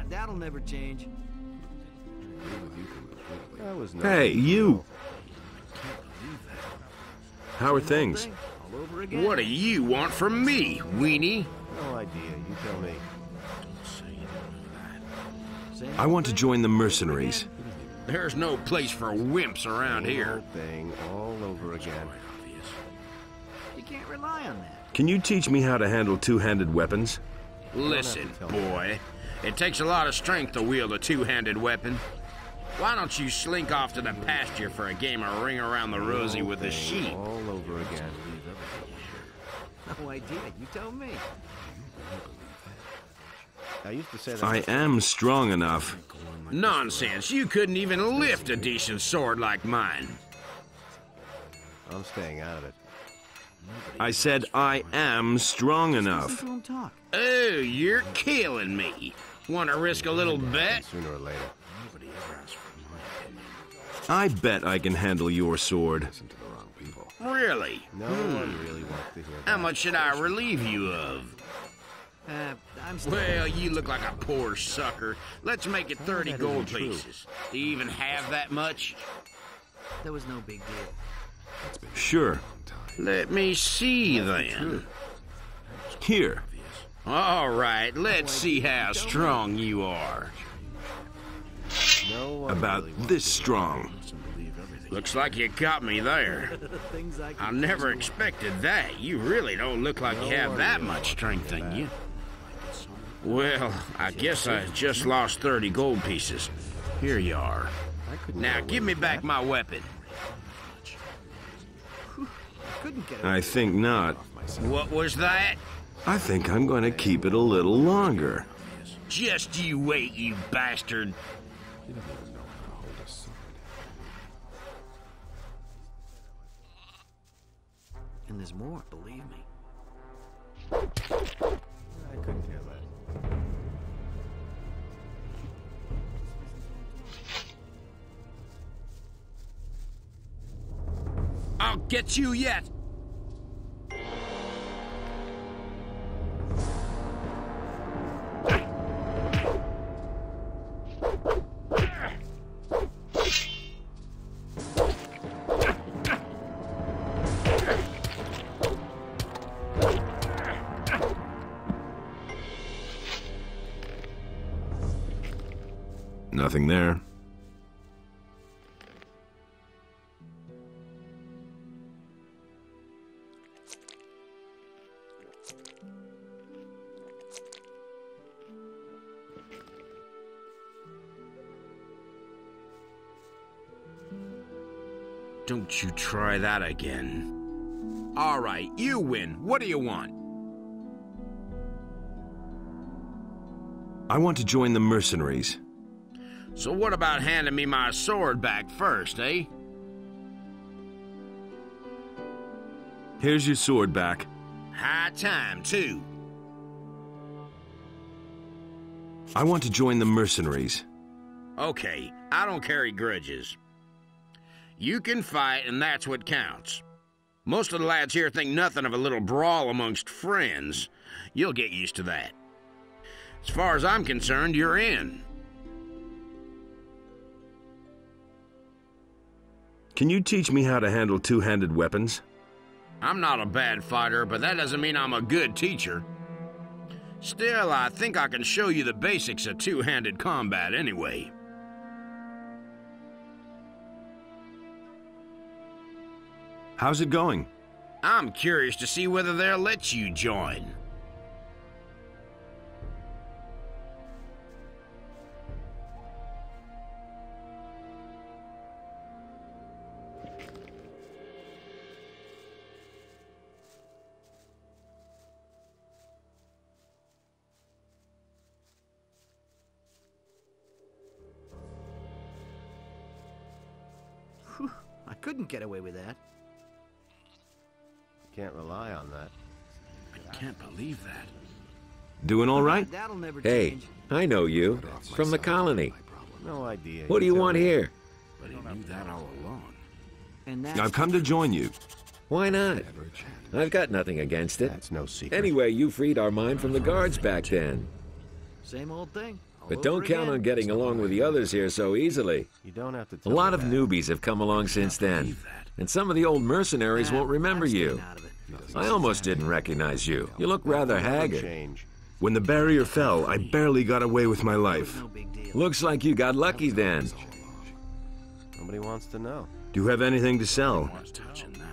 That'll never change. Hey, you! How are things? All over again. What do you want from me, weenie? No idea, you tell me. I want to join the Mercenaries. There's no place for wimps around here. Thing all over again. You can't rely on that. Can you teach me how to handle two-handed weapons? Listen, boy. It takes a lot of strength to wield a two-handed weapon. Why don't you slink off to the pasture for a game of ring around the rosy with the sheep? All over again. No idea. You tell me. I used to say that. I am strong enough. Nonsense. You couldn't even lift a decent sword like mine. I'm staying out of it. I said I am strong enough. Listen to him talk. Oh, you're killing me. Want to risk a little bet? Sooner or later. I bet I can handle your sword. Really? No one really wants to hear that. How much should I relieve you of? I'm still... Well, you look like a poor sucker. Let's make it 30 gold pieces. Do you even have that much? That was no big deal. Sure. Let me see, then. Here. All right, let's see how strong you are. No one About really wants this to hear strong. Looks like you got me there. Things I I never expected that. You really don't look like you have that much strength in you. Well, I guess I just lost 30 gold pieces. Here you are. Now give me back my weapon. couldn't get it. I think not. What was that? I think I'm going to keep it a little longer. Just you wait, you bastard. And there's more, believe me. I couldn't care less. I'll get you yet. Nothing there. Don't you try that again. All right, you win. What do you want? I want to join the Mercenaries. So what about handing me my sword back first, eh? Here's your sword back. High time, too. I want to join the Mercenaries. Okay, I don't carry grudges. You can fight, and that's what counts. Most of the lads here think nothing of a little brawl amongst friends. You'll get used to that. As far as I'm concerned, you're in. Can you teach me how to handle two-handed weapons? I'm not a bad fighter, but that doesn't mean I'm a good teacher. Still, I think I can show you the basics of two-handed combat anyway. How's it going? I'm curious to see whether they'll let you join. I couldn't get away with that. Can't rely on that. I can't believe that. Doing all right? That'll never Hey, change. I know you. From the colony. No idea. What do you tell want me. here? But he knew that all along. And that's I've come to join you. Why not? I've got nothing against it. That's no secret. Anyway, you freed our mine from the guards back then. same old thing. But don't count on getting along with the others here so easily. You don't have to A tell lot me of that. newbies have come along since then. And some of the old mercenaries won't remember you. I almost didn't recognize you. You look rather haggard. Change. When the barrier fell, I barely got away with my life. No big deal. Looks like you got lucky then. Nobody wants to know. Do you have anything to sell?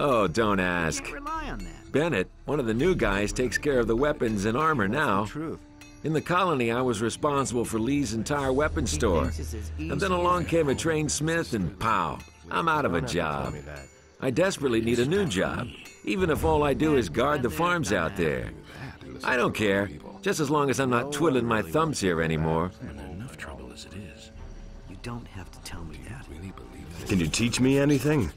Oh, don't ask. Can't rely on that. Bennett, one of the new guys, takes care of the weapons and armor now. Truth. In the colony, I was responsible for Lee's entire weapons store. And then along came a trained smith and pow, I'm out of a Don't have to tell job. me that. I desperately need a new job, even if all I do is guard the farms out there. I don't care, just as long as I'm not twiddling my thumbs here anymore. I'm in enough trouble as it is. You don't have to tell me that. Can you teach me anything?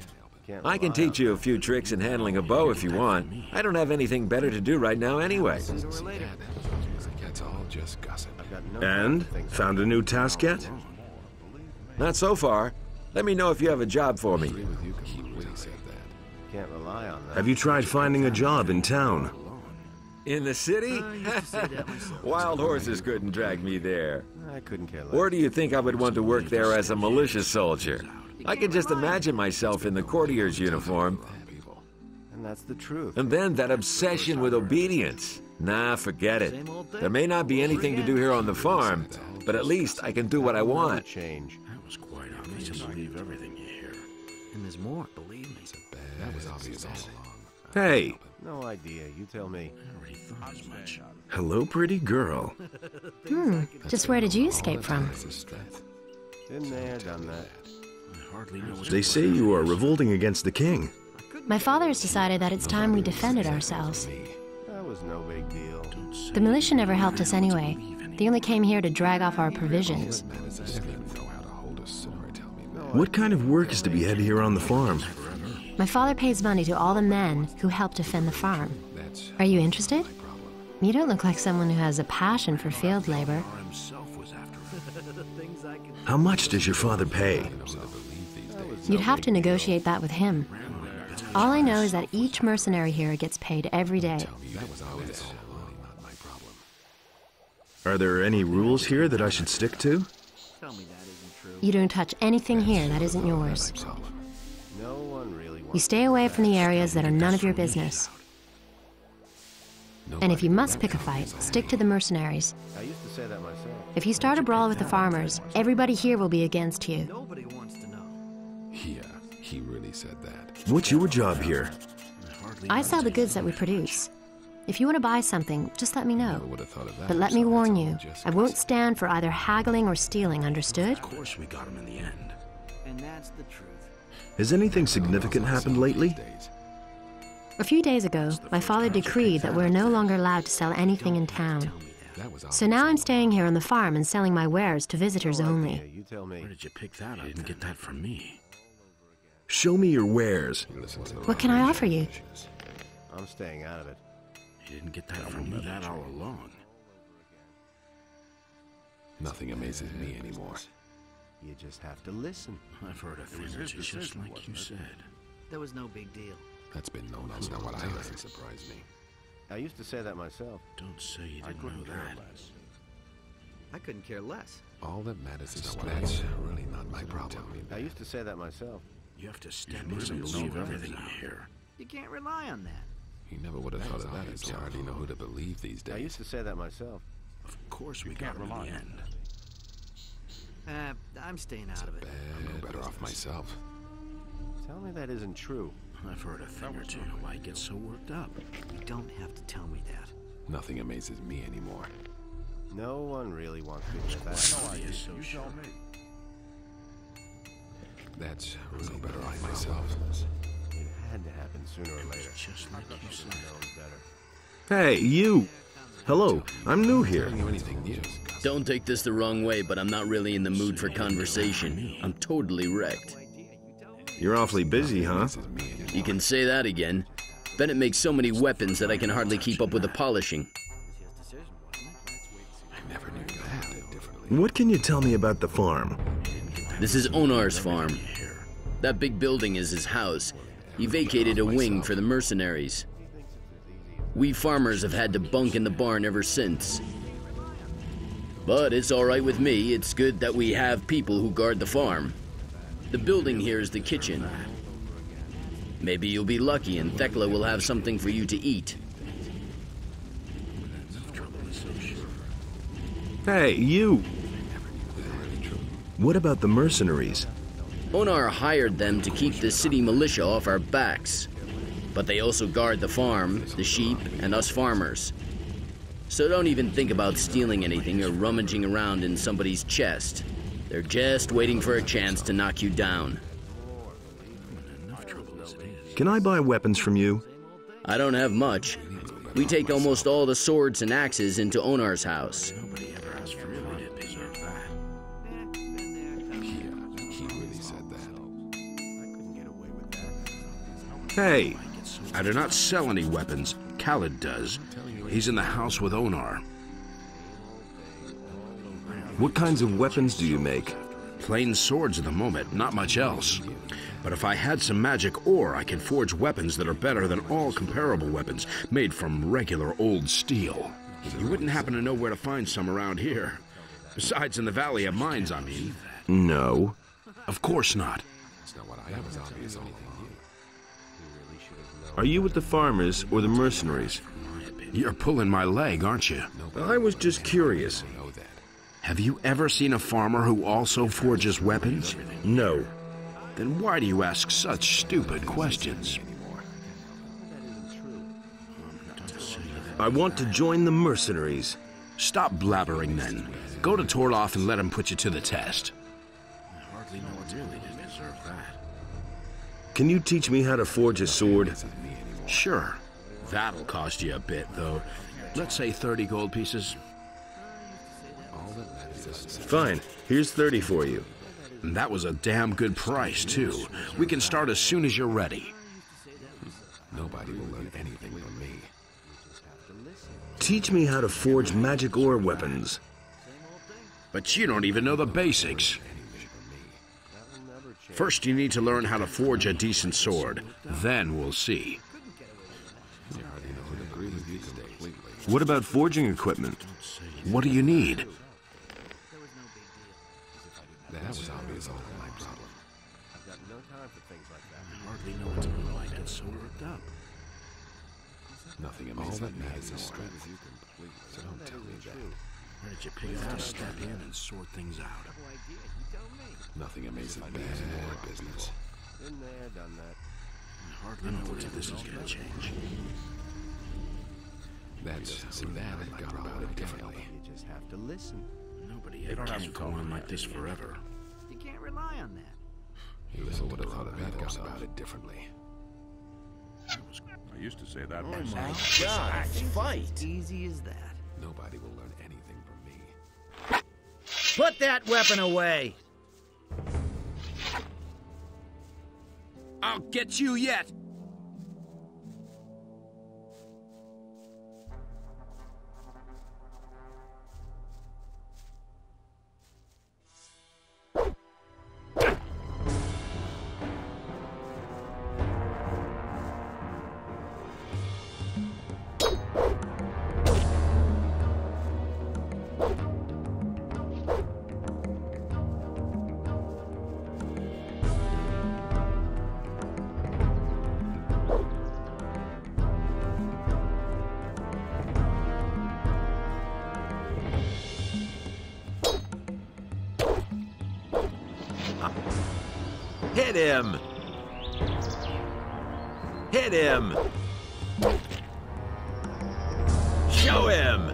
Can't I can teach you a few tricks in handling a bow if you want. I don't have anything better to do right now anyway. Sooner or later. It's all just gossip. I've got no And? time to think Found a new task yet? Not so far. Let me know if you have a job for me. He really said that. Can't rely on that. Have you tried finding a job in town? In the city? I used to say that myself. Wild horses couldn't drag me there. I couldn't care less. Or do you think I would want to work there as a militia soldier? I can just imagine myself in the courtier's uniform. And that's the truth. And then that obsession with obedience. Nah, forget it. Same old thing. There may not be anything to do here on the farm, but at least I can do what I want. Change. That was quite obvious. You believe everything you hear. And there's more, believe me. That was obvious all along. Hey, No idea. You tell me. I already thought as much. hello, pretty girl. Just where did you escape from? That's his strength. Been there, done that. I hardly know what They say you are revolting against the king. My father has decided that it's time we defended ourselves. That was no big deal. The militia never helped us anyway. They only came here to drag off our provisions. Man is a scheme know how to hold a sword. Tell me that. What kind of work is to be had here on the farm? My father pays money to all the men who help defend the farm. That's Are you interested? my problem. You don't look like someone who has a passion for field labor. himself was after How much does your father pay? You'd have to negotiate that with him. All I know is that each mercenary here gets paid every day. That was obvious all along. Not my problem. Are there any rules here that I should stick to? Tell me that isn't true. You don't touch anything here that isn't yours. No one really wants You stay away from the areas that are none of your business. And if you must pick a fight, stick to the mercenaries. I used to say that myself. If you start a brawl with the farmers, everybody here will be against you. Nobody wants to know. Yeah, he really said that. What's your job here? I sell the goods that we produce. If you want to buy something, just let me know. Would have thought of that. But let me So warn it's all you, just I won't stand for either haggling or stealing, understood? Of course we got him in the end. And that's the truth. Has anything significant happened lately? days. A few days ago, my father decreed that we're no longer allowed to sell anything in town. That was So now I'm staying here on the farm and selling my wares to visitors Yeah, only. you tell me. Where did you pick that up? You didn't get that from me. Show me your wares. What can I offer you? I'm staying out of it. You didn't get that from me that all along. Nothing amazes me anymore. You just have to listen. I've heard a thing or two just like you said. That was no big deal. That's been known. That's not what I heard. Surprised me. I used to say that myself. Don't say you didn't know that. I couldn't care less. All that matters is that's really not my problem. I used to say that myself. You have to step in and believe everything you hear. You can't rely on that. He never would have thought of that. It's hard to know who to believe these I used days. to say that myself. Of course we got him in the end. I'm staying out of it. I'm no better off myself. Tell me that isn't true. I've heard a thing or two. Why you get so worked up? You don't have to tell me that. Nothing amazes me anymore. No one really wants to get that. Obvious, so sure. That's really better off myself. It had to happen sooner or later. Just like you said. Known better. Hey, you! Hello, I'm new here. You anything new? Don't take this the wrong way, but I'm not really in the mood for conversation. I'm totally wrecked. You're awfully busy, huh? You can say that again. Bennett makes so many weapons that I can hardly keep up with the polishing. I never knew that differently. What can you tell me about the farm? This is Onar's farm. That big building is his house. He vacated a wing for the mercenaries. We farmers have had to bunk in the barn ever since. But it's all right with me. It's good that we have people who guard the farm. The building here is the kitchen. Maybe you'll be lucky and Thekla will have something for you to eat. Hey, you! What about the mercenaries? Onar hired them to keep the city militia off our backs. But they also guard the farm, the sheep, and us farmers. So don't even think about stealing anything or rummaging around in somebody's chest. They're just waiting for a chance to knock you down. Can I buy weapons from you? I don't have much. We take almost all the swords and axes into Onar's house. Nobody ever asked for money to deserve that. He really said that. Hey! I do not sell any weapons. Khaled does. He's in the house with Onar. What kinds of weapons do you make? Plain swords at the moment, not much else. But if I had some magic ore, I can forge weapons that are better than all comparable weapons made from regular old steel. You wouldn't happen to know where to find some around here. Besides, in the Valley of Mines, I mean. No. Of course not. That's not what I was obvious all along. Are you with the farmers or the mercenaries? You're pulling my leg, aren't you? I was just curious. Know that. Have you ever seen a farmer who also forges weapons? No. Then why do you ask such stupid questions? I want to join the mercenaries. Stop blabbering then. Go to Torloff and let him put you to the test. I hardly know what's really to deserve that. Can you teach me how to forge a sword? Sure. That'll cost you a bit, though. Let's say 30 gold pieces. Fine. Here's 30 for you. And that was a damn good price, too. We can start as soon as you're ready. Nobody will learn anything from me. Teach me how to forge magic ore weapons. But you don't even know the basics. First, you need to learn how to forge a decent sword. Then we'll see. What about forging equipment? What do you need? That was obvious all of my problem. I've got no time for things like that. I hardly know what to do. I get so worked up. Nothing amazes me as his strength. So don't tell me that. Where did you pick up to step in and sort things out? Nothing amazes me more business. Been there, done that. I hardly know what this is going to change. That's, see, that I got about it differently. You just have to listen. Nobody ever can go on like this forever. You can't rely on that. He listened to a lot of that got about it differently. I used to say that Oh my God! Fight! Easy as that. Nobody will learn anything from me. Put that weapon away. I'll get you yet! Hit him! Hit him! Show him!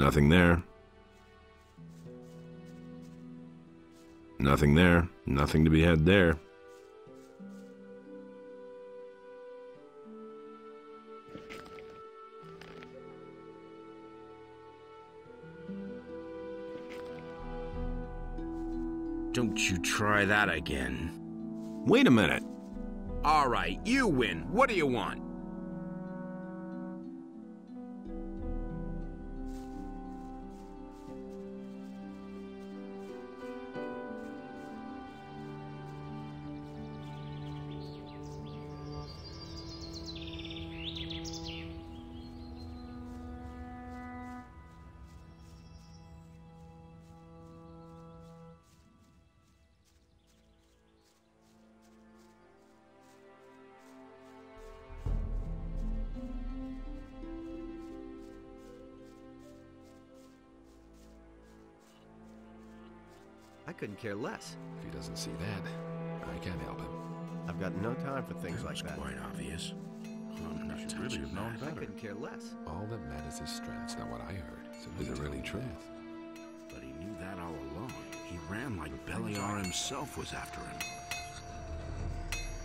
Nothing there. Nothing there. Nothing to be had there. Don't you try that again. Wait a minute. All right, you win. What do you want? I couldn't care less. If he doesn't see that, I can't help him. I've got no time for things like that. Quite obvious. I'm not should really have known I better. couldn't care less. All that matters is strength. Not what I heard. So is it really true? But he knew that all along. He ran like Beliar himself was after him.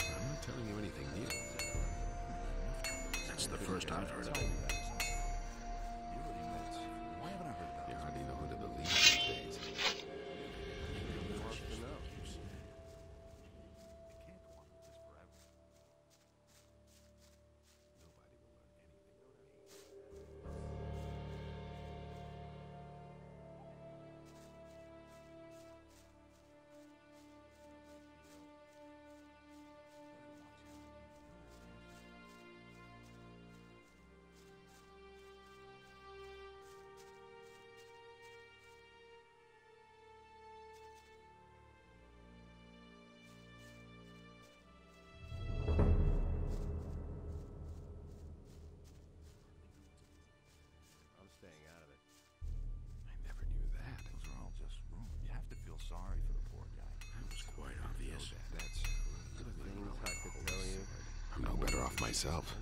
I'm not telling you anything new. That's the first I've heard of it. You hardly know who to believe these days. I'm staying out of it. I never knew that. Those are all just rumors. You have to feel sorry for the poor guy. That was quite obvious. That's Things I could tell you. I'm no better off myself.